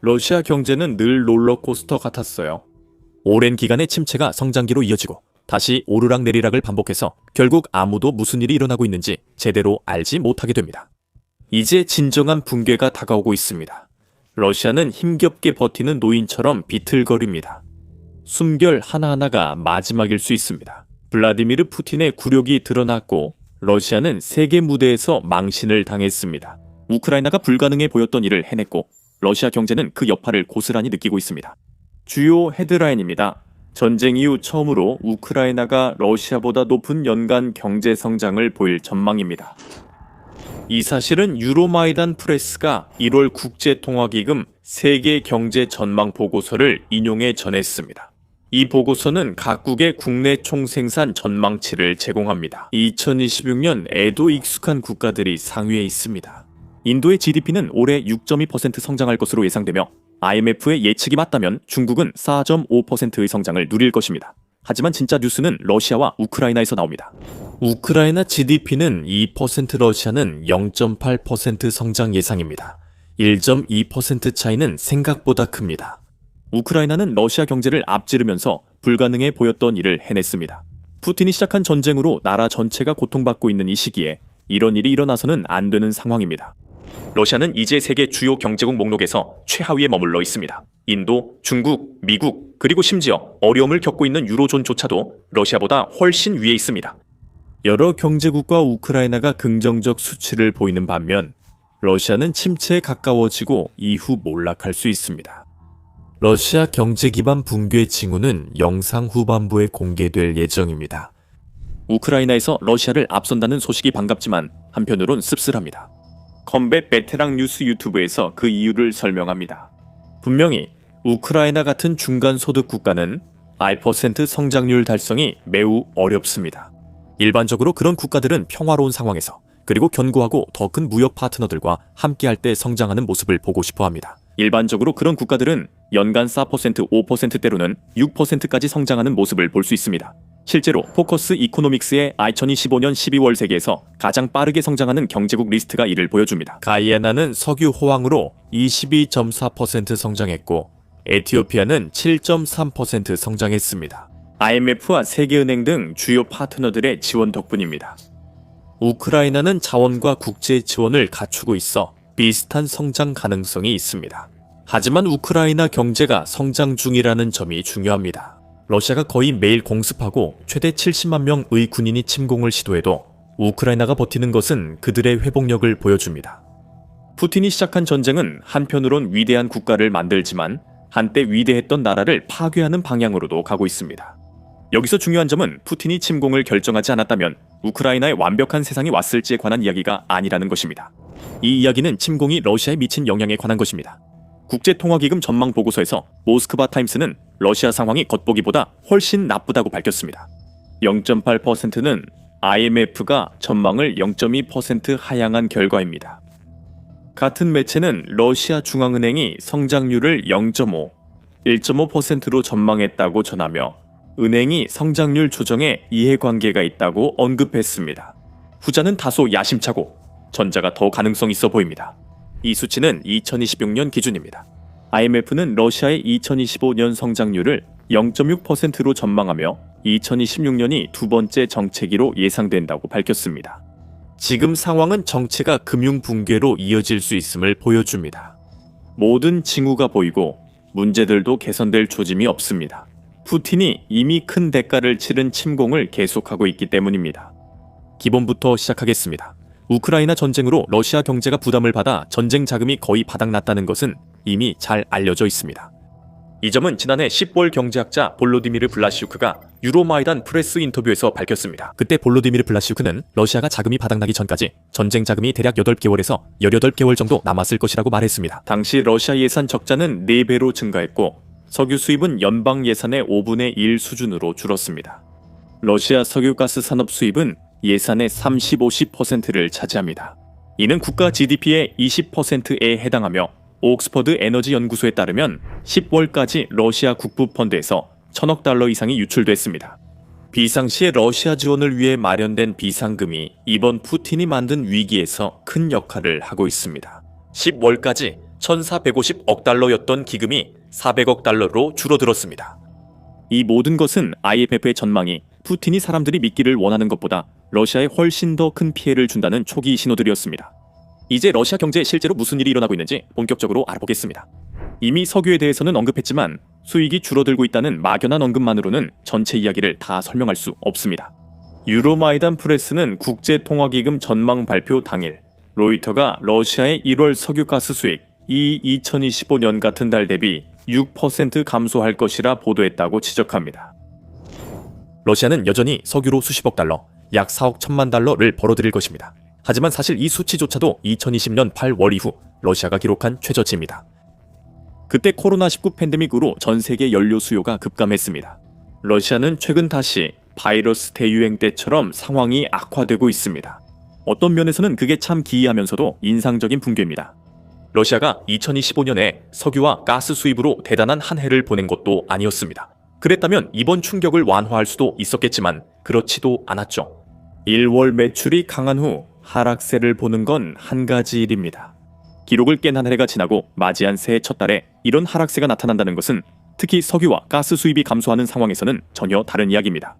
러시아 경제는 늘 롤러코스터 같았어요. 오랜 기간의 침체가 성장기로 이어지고 다시 오르락내리락을 반복해서 결국 아무도 무슨 일이 일어나고 있는지 제대로 알지 못하게 됩니다. 이제 진정한 붕괴가 다가오고 있습니다. 러시아는 힘겹게 버티는 노인처럼 비틀거립니다. 숨결 하나하나가 마지막일 수 있습니다. 블라디미르 푸틴의 굴욕이 드러났고 러시아는 세계 무대에서 망신을 당했습니다. 우크라이나가 불가능해 보였던 일을 해냈고 러시아 경제는 그 여파를 고스란히 느끼고 있습니다. 주요 헤드라인입니다. 전쟁 이후 처음으로 우크라이나가 러시아보다 높은 연간 경제 성장을 보일 전망입니다. 이 사실은 유로마이단 프레스가 1월 국제통화기금 세계 경제 전망 보고서를 인용해 전했습니다. 이 보고서는 각국의 국내 총생산 전망치를 제공합니다. 2026년에도 익숙한 국가들이 상위에 있습니다. 인도의 GDP는 올해 6.2% 성장할 것으로 예상되며 IMF의 예측이 맞다면 중국은 4.5%의 성장을 누릴 것입니다. 하지만 진짜 뉴스는 러시아와 우크라이나에서 나옵니다. 우크라이나 GDP는 2%, 러시아는 0.8% 성장 예상입니다. 1.2% 차이는 생각보다 큽니다. 우크라이나는 러시아 경제를 앞지르면서 불가능해 보였던 일을 해냈습니다. 푸틴이 시작한 전쟁으로 나라 전체가 고통받고 있는 이 시기에 이런 일이 일어나서는 안 되는 상황입니다. 러시아는 이제 세계 주요 경제국 목록에서 최하위에 머물러 있습니다. 인도, 중국, 미국, 그리고 심지어 어려움을 겪고 있는 유로존조차도 러시아보다 훨씬 위에 있습니다. 여러 경제국과 우크라이나가 긍정적 수치를 보이는 반면 러시아는 침체에 가까워지고 이후 몰락할 수 있습니다. 러시아 경제 기반 붕괴 징후는 영상 후반부에 공개될 예정입니다. 우크라이나에서 러시아를 앞선다는 소식이 반갑지만 한편으론 씁쓸합니다. 컴뱃 베테랑 뉴스 유튜브에서 그 이유를 설명합니다. 분명히 우크라이나 같은 중간 소득 국가는 1% 성장률 달성이 매우 어렵습니다. 일반적으로 그런 국가들은 평화로운 상황에서 그리고 견고하고 더 큰 무역 파트너들과 함께할 때 성장하는 모습을 보고 싶어 합니다. 일반적으로 그런 국가들은 연간 4%, 5%대로는 6%까지 성장하는 모습을 볼 수 있습니다. 실제로 포커스 이코노믹스의 2025년 12월 세계에서 가장 빠르게 성장하는 경제국 리스트가 이를 보여줍니다. 가이아나는 석유 호황으로 22.4% 성장했고 에티오피아는 7.3% 성장했습니다. IMF와 세계은행 등 주요 파트너들의 지원 덕분입니다. 우크라이나는 자원과 국제 지원을 갖추고 있어 비슷한 성장 가능성이 있습니다. 하지만 우크라이나 경제가 성장 중이라는 점이 중요합니다. 러시아가 거의 매일 공습하고 최대 70만 명의 군인이 침공을 시도해도 우크라이나가 버티는 것은 그들의 회복력을 보여줍니다. 푸틴이 시작한 전쟁은 한편으론 위대한 국가를 만들지만 한때 위대했던 나라를 파괴하는 방향으로도 가고 있습니다. 여기서 중요한 점은 푸틴이 침공을 결정하지 않았다면 우크라이나에 완벽한 세상이 왔을지에 관한 이야기가 아니라는 것입니다. 이 이야기는 침공이 러시아에 미친 영향에 관한 것입니다. 국제통화기금 전망 보고서에서 모스크바 타임스는 러시아 상황이 겉보기보다 훨씬 나쁘다고 밝혔습니다. 0.8%는 IMF가 전망을 0.2% 하향한 결과입니다. 같은 매체는 러시아 중앙은행이 성장률을 0.5, 1.5%로 전망했다고 전하며 은행이 성장률 조정에 이해관계가 있다고 언급했습니다. 후자는 다소 야심차고 전자가 더 가능성 있어 보입니다. 이 수치는 2026년 기준입니다. IMF는 러시아의 2025년 성장률을 0.6%로 전망하며 2026년이 두 번째 정체기로 예상된다고 밝혔습니다. 지금 상황은 정체가 금융 붕괴로 이어질 수 있음을 보여줍니다. 모든 징후가 보이고 문제들도 개선될 조짐이 없습니다. 푸틴이 이미 큰 대가를 치른 침공을 계속하고 있기 때문입니다. 기본부터 시작하겠습니다. 우크라이나 전쟁으로 러시아 경제가 부담을 받아 전쟁 자금이 거의 바닥났다는 것은 이미 잘 알려져 있습니다. 이 점은 지난해 10월 경제학자 볼로디미르 블라시우크가 유로마이단 프레스 인터뷰에서 밝혔습니다. 그때 볼로디미르 블라시우크는 러시아가 자금이 바닥나기 전까지 전쟁 자금이 대략 8개월에서 18개월 정도 남았을 것이라고 말했습니다. 당시 러시아 예산 적자는 4배로 증가했고 석유 수입은 연방 예산의 5분의 1 수준으로 줄었습니다. 러시아 석유가스 산업 수입은 예산의 30-50%를 차지합니다. 이는 국가 GDP의 20%에 해당하며 옥스퍼드 에너지 연구소에 따르면 10월까지 러시아 국부 펀드에서 1,000억 달러 이상이 유출됐습니다. 비상시에 러시아 지원을 위해 마련된 비상금이 이번 푸틴이 만든 위기에서 큰 역할을 하고 있습니다. 10월까지 1,450억 달러였던 기금이 400억 달러로 줄어들었습니다. 이 모든 것은 IMF의 전망이 푸틴이 사람들이 믿기를 원하는 것보다 러시아에 훨씬 더 큰 피해를 준다는 초기 신호들이었습니다. 이제 러시아 경제에 실제로 무슨 일이 일어나고 있는지 본격적으로 알아보겠습니다. 이미 석유에 대해서는 언급했지만 수익이 줄어들고 있다는 막연한 언급만으로는 전체 이야기를 다 설명할 수 없습니다. 유로마이단 프레스는 국제통화기금 전망 발표 당일 로이터가 러시아의 1월 석유가스 수익 이 2025년 같은 달 대비 6% 감소할 것이라 보도했다고 지적합니다. 러시아는 여전히 석유로 수십억 달러, 약 4억 1천만 달러를 벌어들일 것입니다. 하지만 사실 이 수치조차도 2020년 8월 이후 러시아가 기록한 최저치입니다. 그때 코로나19 팬데믹으로 전 세계 연료 수요가 급감했습니다. 러시아는 최근 다시 바이러스 대유행 때처럼 상황이 악화되고 있습니다. 어떤 면에서는 그게 참 기이하면서도 인상적인 풍경입니다. 러시아가 2025년에 석유와 가스 수입으로 대단한 한 해를 보낸 것도 아니었습니다. 그랬다면 이번 충격을 완화할 수도 있었겠지만 그렇지도 않았죠. 1월 매출이 강한 후 하락세를 보는 건 한 가지 일입니다. 기록을 깬 한 해가 지나고 맞이한 새해 첫 달에 이런 하락세가 나타난다는 것은 특히 석유와 가스 수입이 감소하는 상황에서는 전혀 다른 이야기입니다.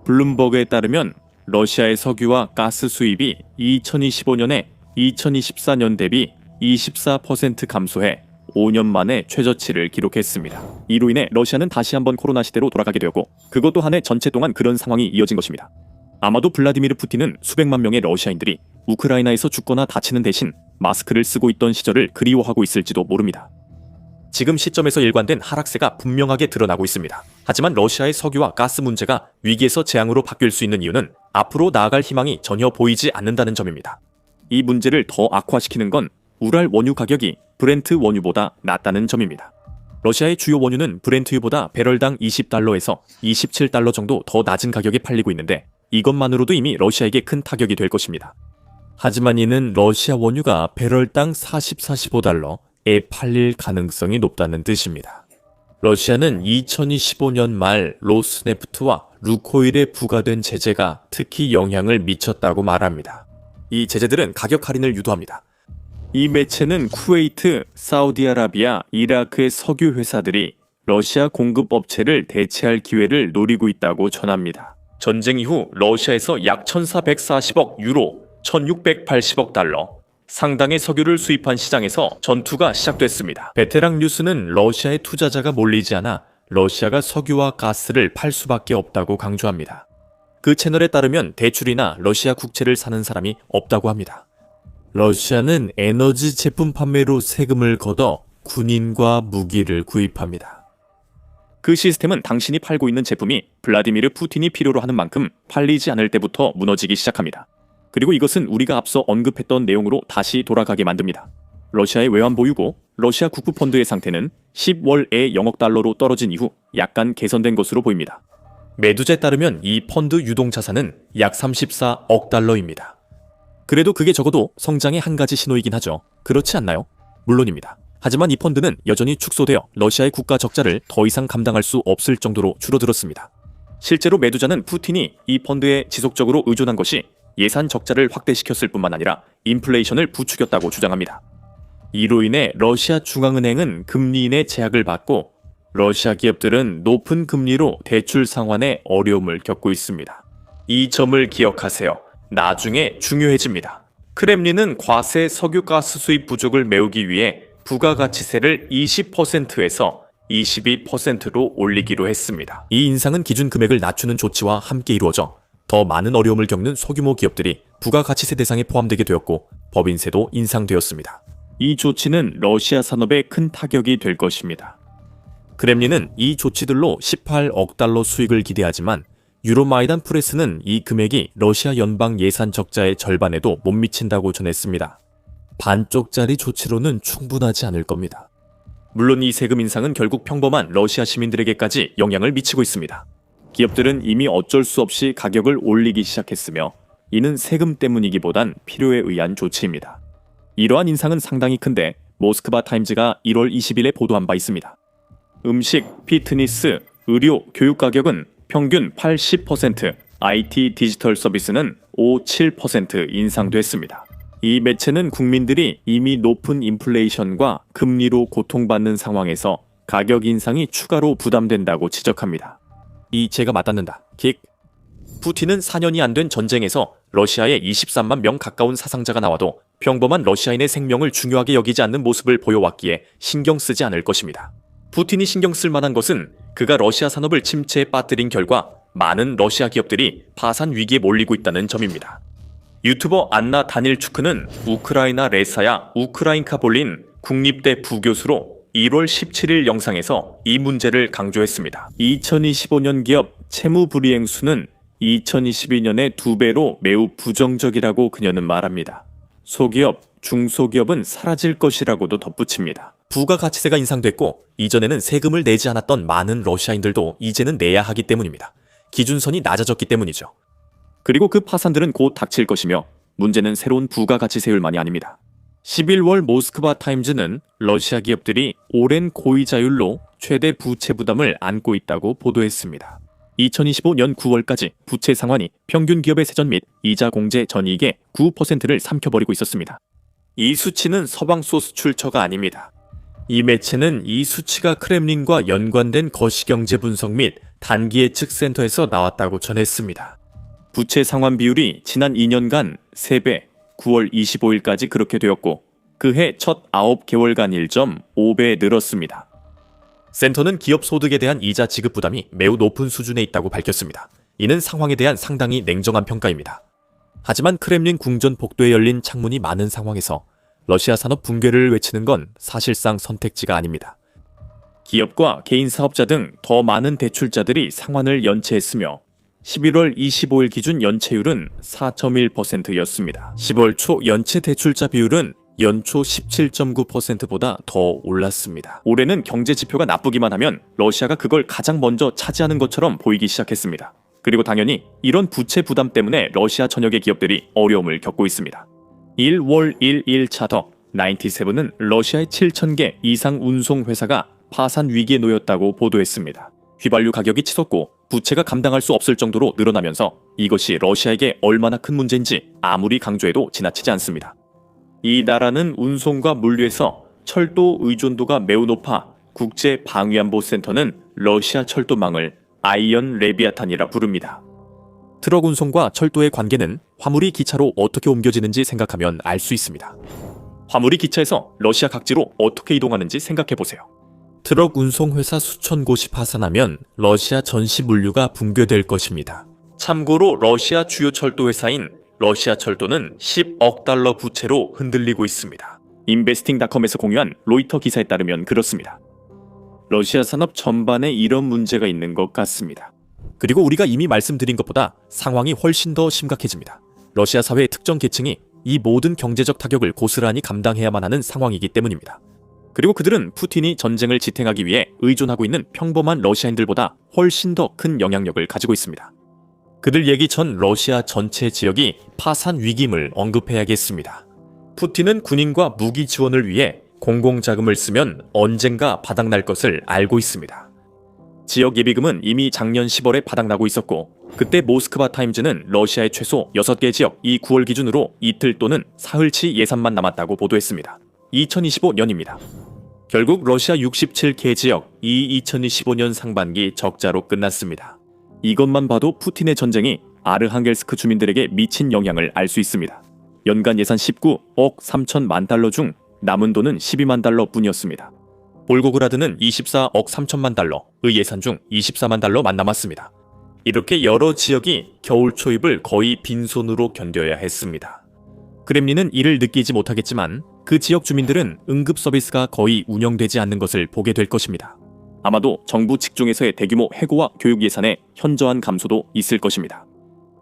블룸버그에 따르면 러시아의 석유와 가스 수입이 2025년에 2024년 대비 24% 감소해 5년 만에 최저치를 기록했습니다. 이로 인해 러시아는 다시 한번 코로나 시대로 돌아가게 되었고 그것도 한 해 전체 동안 그런 상황이 이어진 것입니다. 아마도 블라디미르 푸틴은 수백만 명의 러시아인들이 우크라이나에서 죽거나 다치는 대신 마스크를 쓰고 있던 시절을 그리워하고 있을지도 모릅니다. 지금 시점에서 일관된 하락세가 분명하게 드러나고 있습니다. 하지만 러시아의 석유와 가스 문제가 위기에서 재앙으로 바뀔 수 있는 이유는 앞으로 나아갈 희망이 전혀 보이지 않는다는 점입니다. 이 문제를 더 악화시키는 건 우랄 원유 가격이 브렌트 원유보다 낮다는 점입니다. 러시아의 주요 원유는 브렌트유보다 배럴당 20달러에서 27달러 정도 더 낮은 가격에 팔리고 있는데 이것만으로도 이미 러시아에게 큰 타격이 될 것입니다. 하지만 이는 러시아 원유가 배럴당 40-45달러에 팔릴 가능성이 높다는 뜻입니다. 러시아는 2025년 말 로스네프트와 루코일에 부과된 제재가 특히 영향을 미쳤다고 말합니다. 이 제재들은 가격 할인을 유도합니다. 이 매체는 쿠웨이트, 사우디아라비아, 이라크의 석유 회사들이 러시아 공급 업체를 대체할 기회를 노리고 있다고 전합니다. 전쟁 이후 러시아에서 약 1,440억 유로, 1,680억 달러, 상당의 석유를 수입한 시장에서 전투가 시작됐습니다. 베테랑 뉴스는 러시아의 투자자가 몰리지 않아 러시아가 석유와 가스를 팔 수밖에 없다고 강조합니다. 그 채널에 따르면 대출이나 러시아 국채를 사는 사람이 없다고 합니다. 러시아는 에너지 제품 판매로 세금을 걷어 군인과 무기를 구입합니다. 그 시스템은 당신이 팔고 있는 제품이 블라디미르 푸틴이 필요로 하는 만큼 팔리지 않을 때부터 무너지기 시작합니다. 그리고 이것은 우리가 앞서 언급했던 내용으로 다시 돌아가게 만듭니다. 러시아의 외환 보유고 러시아 국부펀드의 상태는 10월에 0억 달러로 떨어진 이후 약간 개선된 것으로 보입니다. 매두제에 따르면 이 펀드 유동 자산은 약 34억 달러입니다. 그래도 그게 적어도 성장의 한 가지 신호이긴 하죠. 그렇지 않나요? 물론입니다. 하지만 이 펀드는 여전히 축소되어 러시아의 국가 적자를 더 이상 감당할 수 없을 정도로 줄어들었습니다. 실제로 매두자는 푸틴이 이 펀드에 지속적으로 의존한 것이 예산 적자를 확대시켰을 뿐만 아니라 인플레이션을 부추겼다고 주장합니다. 이로 인해 러시아 중앙은행은 금리 인하 제약을 받고 러시아 기업들은 높은 금리로 대출 상환에 어려움을 겪고 있습니다. 이 점을 기억하세요. 나중에 중요해집니다. 크렘린은 과세 석유가스 수입 부족을 메우기 위해 부가가치세를 20%에서 22%로 올리기로 했습니다. 이 인상은 기준 금액을 낮추는 조치와 함께 이루어져 더 많은 어려움을 겪는 소규모 기업들이 부가가치세 대상에 포함되게 되었고 법인세도 인상되었습니다. 이 조치는 러시아 산업에 큰 타격이 될 것입니다. 크렘린은 이 조치들로 18억 달러 수익을 기대하지만 유로마이단 프레스는 이 금액이 러시아 연방 예산 적자의 절반에도 못 미친다고 전했습니다. 반쪽짜리 조치로는 충분하지 않을 겁니다. 물론 이 세금 인상은 결국 평범한 러시아 시민들에게까지 영향을 미치고 있습니다. 기업들은 이미 어쩔 수 없이 가격을 올리기 시작했으며 이는 세금 때문이기보단 필요에 의한 조치입니다. 이러한 인상은 상당히 큰데 모스크바 타임즈가 1월 20일에 보도한 바 있습니다. 음식, 피트니스, 의료, 교육 가격은 평균 80%, IT 디지털 서비스는 7% 인상됐습니다. 이 매체는 국민들이 이미 높은 인플레이션과 금리로 고통받는 상황에서 가격 인상이 추가로 부담된다고 지적합니다. 이 제가 맞닿는다. 킥. 푸틴은 4년이 안 된 전쟁에서 러시아에 23만 명 가까운 사상자가 나와도 평범한 러시아인의 생명을 중요하게 여기지 않는 모습을 보여왔기에 신경 쓰지 않을 것입니다. 푸틴이 신경 쓸 만한 것은 그가 러시아 산업을 침체에 빠뜨린 결과 많은 러시아 기업들이 파산 위기에 몰리고 있다는 점입니다. 유튜버 안나 다닐추크는 우크라이나 레사야 우크라인카 볼린 국립대 부교수로 1월 17일 영상에서 이 문제를 강조했습니다. 2025년 기업 채무불이행수는 2022년의 2배로 매우 부정적이라고 그녀는 말합니다. 소기업, 중소기업은 사라질 것이라고도 덧붙입니다. 부가가치세가 인상됐고 이전에는 세금을 내지 않았던 많은 러시아인들도 이제는 내야 하기 때문입니다. 기준선이 낮아졌기 때문이죠. 그리고 그 파산들은 곧 닥칠 것이며 문제는 새로운 부가가치세율만이 아닙니다. 11월 모스크바 타임즈는 러시아 기업들이 오랜 고이자율로 최대 부채 부담을 안고 있다고 보도했습니다. 2025년 9월까지 부채 상환이 평균 기업의 세전 및 이자 공제 전이익의 9%를 삼켜버리고 있었습니다. 이 수치는 서방소 수출처가 아닙니다. 이 매체는 이 수치가 크렘린과 연관된 거시경제 분석 및 단기 예측 센터에서 나왔다고 전했습니다. 부채 상환 비율이 지난 2년간 3배, 9월 25일까지 그렇게 되었고 그해 첫 9개월간 1.5배 늘었습니다. 센터는 기업 소득에 대한 이자 지급 부담이 매우 높은 수준에 있다고 밝혔습니다. 이는 상황에 대한 상당히 냉정한 평가입니다. 하지만 크렘린 궁전 복도에 열린 창문이 많은 상황에서 러시아 산업 붕괴를 외치는 건 사실상 선택지가 아닙니다. 기업과 개인 사업자 등 더 많은 대출자들이 상환을 연체했으며 11월 25일 기준 연체율은 4.1%였습니다. 10월 초 연체 대출자 비율은 연초 17.9%보다 더 올랐습니다. 올해는 경제 지표가 나쁘기만 하면 러시아가 그걸 가장 먼저 차지하는 것처럼 보이기 시작했습니다. 그리고 당연히 이런 부채 부담 때문에 러시아 전역의 기업들이 어려움을 겪고 있습니다. 1월 1일 차더 97은 러시아의 7,000개 이상 운송회사가 파산 위기에 놓였다고 보도했습니다. 휘발유 가격이 치솟고 부채가 감당할 수 없을 정도로 늘어나면서 이것이 러시아에게 얼마나 큰 문제인지 아무리 강조해도 지나치지 않습니다. 이 나라는 운송과 물류에서 철도 의존도가 매우 높아 국제방위안보센터는 러시아 철도망을 아이언 레비아탄이라 부릅니다. 트럭 운송과 철도의 관계는 화물이 기차로 어떻게 옮겨지는지 생각하면 알 수 있습니다. 화물이 기차에서 러시아 각지로 어떻게 이동하는지 생각해보세요. 트럭 운송회사 수천 곳이 파산하면 러시아 전시 물류가 붕괴될 것입니다. 참고로 러시아 주요 철도회사인 러시아 철도는 10억 달러 부채로 흔들리고 있습니다. 인베스팅닷컴에서 공유한 로이터 기사에 따르면 그렇습니다. 러시아 산업 전반에 이런 문제가 있는 것 같습니다. 그리고 우리가 이미 말씀드린 것보다 상황이 훨씬 더 심각해집니다. 러시아 사회의 특정 계층이 이 모든 경제적 타격을 고스란히 감당해야만 하는 상황이기 때문입니다. 그리고 그들은 푸틴이 전쟁을 지탱하기 위해 의존하고 있는 평범한 러시아인들보다 훨씬 더 큰 영향력을 가지고 있습니다. 그들 얘기 전 러시아 전체 지역이 파산 위기임을 언급해야겠습니다. 푸틴은 군인과 무기 지원을 위해 공공자금을 쓰면 언젠가 바닥날 것을 알고 있습니다. 지역 예비금은 이미 작년 10월에 바닥나고 있었고 그때 모스크바 타임즈는 러시아의 최소 6개 지역 이 9월 기준으로 이틀 또는 사흘치 예산만 남았다고 보도했습니다. 2025년입니다. 결국 러시아 67개 지역 이 2025년 상반기 적자로 끝났습니다. 이것만 봐도 푸틴의 전쟁이 아르항겔스크 주민들에게 미친 영향을 알 수 있습니다. 연간 예산 19억 3천만 달러 중 남은 돈은 12만 달러 뿐이었습니다. 볼고그라드는 24억 3천만 달러의 예산 중 24만 달러만 남았습니다. 이렇게 여러 지역이 겨울 초입을 거의 빈손으로 견뎌야 했습니다. 크렘린은 이를 느끼지 못하겠지만 그 지역 주민들은 응급 서비스가 거의 운영되지 않는 것을 보게 될 것입니다. 아마도 정부 직종에서의 대규모 해고와 교육 예산의 현저한 감소도 있을 것입니다.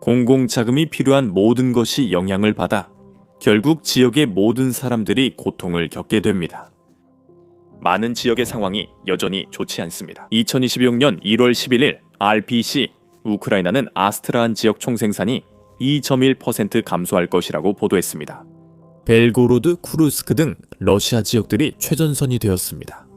공공자금이 필요한 모든 것이 영향을 받아 결국 지역의 모든 사람들이 고통을 겪게 됩니다. 많은 지역의 상황이 여전히 좋지 않습니다. 2026년 1월 11일 RPC 우크라이나는 아스트라한 지역 총생산이 2.1% 감소할 것이라고 보도했습니다. 벨고로드, 쿠르스크 등 러시아 지역들이 최전선이 되었습니다.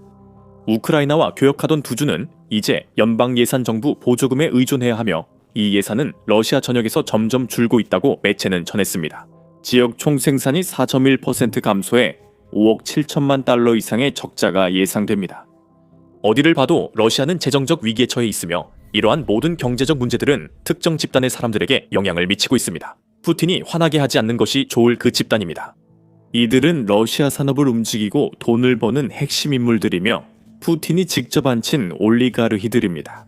우크라이나와 교역하던 두 주는 이제 연방예산정부 보조금에 의존해야 하며 이 예산은 러시아 전역에서 점점 줄고 있다고 매체는 전했습니다. 지역 총생산이 4.1% 감소해 5억 7천만 달러 이상의 적자가 예상됩니다. 어디를 봐도 러시아는 재정적 위기에 처해 있으며 이러한 모든 경제적 문제들은 특정 집단의 사람들에게 영향을 미치고 있습니다. 푸틴이 화나게 하지 않는 것이 좋을 그 집단입니다. 이들은 러시아 산업을 움직이고 돈을 버는 핵심 인물들이며 푸틴이 직접 앉힌 올리가르히들입니다.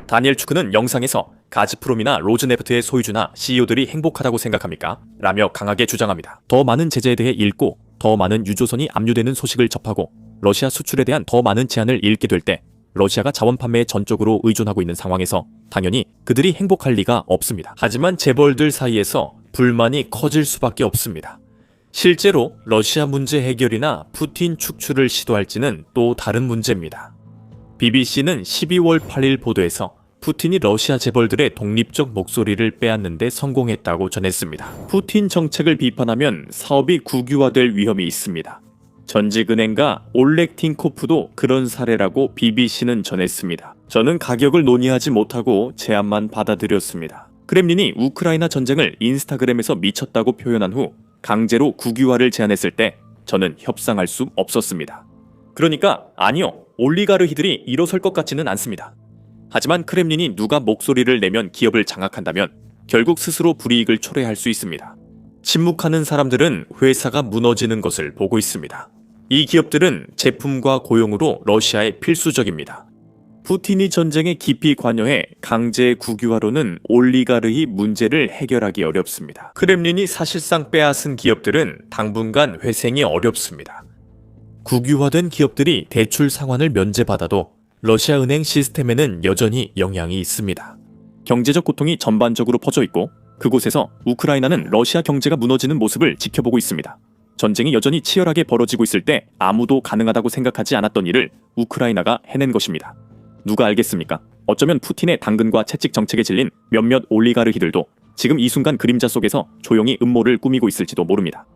다니엘 추크는 영상에서 가즈프롬이나 로즈네프트의 소유주나 CEO들이 행복하다고 생각합니까? 라며 강하게 주장합니다. 더 많은 제재에 대해 읽고 더 많은 유조선이 압류되는 소식을 접하고 러시아 수출에 대한 더 많은 제한을 읽게 될 때 러시아가 자원 판매에 전적으로 의존하고 있는 상황에서 당연히 그들이 행복할 리가 없습니다. 하지만 재벌들 사이에서 불만이 커질 수밖에 없습니다. 실제로 러시아 문제 해결이나 푸틴 축출을 시도할지는 또 다른 문제입니다. BBC는 12월 8일 보도에서 푸틴이 러시아 재벌들의 독립적 목소리를 빼앗는데 성공했다고 전했습니다. 푸틴 정책을 비판하면 사업이 국유화될 위험이 있습니다. 전직 은행가 올렉 틴코프도 그런 사례라고 BBC는 전했습니다. 저는 가격을 논의하지 못하고 제안만 받아들였습니다. 크렘린이 우크라이나 전쟁을 인스타그램에서 미쳤다고 표현한 후 강제로 국유화를 제안했을 때 저는 협상할 수 없었습니다. 그러니까 아니요, 올리가르히들이 일어설 것 같지는 않습니다. 하지만 크렘린이 누가 목소리를 내면 기업을 장악한다면 결국 스스로 불이익을 초래할 수 있습니다. 침묵하는 사람들은 회사가 무너지는 것을 보고 있습니다. 이 기업들은 제품과 고용으로 러시아에 필수적입니다. 푸틴이 전쟁에 깊이 관여해 강제 국유화로는 올리가르히 문제를 해결하기 어렵습니다. 크렘린이 사실상 빼앗은 기업들은 당분간 회생이 어렵습니다. 국유화된 기업들이 대출 상환을 면제받아도 러시아 은행 시스템에는 여전히 영향이 있습니다. 경제적 고통이 전반적으로 퍼져 있고 그곳에서 우크라이나는 러시아 경제가 무너지는 모습을 지켜보고 있습니다. 전쟁이 여전히 치열하게 벌어지고 있을 때 아무도 가능하다고 생각하지 않았던 일을 우크라이나가 해낸 것입니다. 누가 알겠습니까? 어쩌면 푸틴의 당근과 채찍 정책에 질린 몇몇 올리가르히들도 지금 이 순간 그림자 속에서 조용히 음모를 꾸미고 있을지도 모릅니다.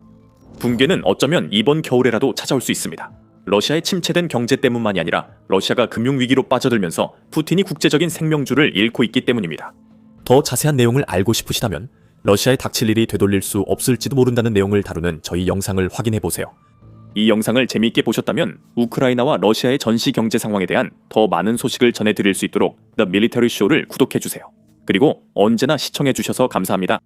붕괴는 어쩌면 이번 겨울에라도 찾아올 수 있습니다. 러시아의 침체된 경제 때문만이 아니라 러시아가 금융위기로 빠져들면서 푸틴이 국제적인 생명줄을 잃고 있기 때문입니다. 더 자세한 내용을 알고 싶으시다면 러시아에 닥칠 일이 되돌릴 수 없을지도 모른다는 내용을 다루는 저희 영상을 확인해보세요. 이 영상을 재미있게 보셨다면 우크라이나와 러시아의 전시 경제 상황에 대한 더 많은 소식을 전해드릴 수 있도록 The Military Show를 구독해주세요. 그리고 언제나 시청해주셔서 감사합니다.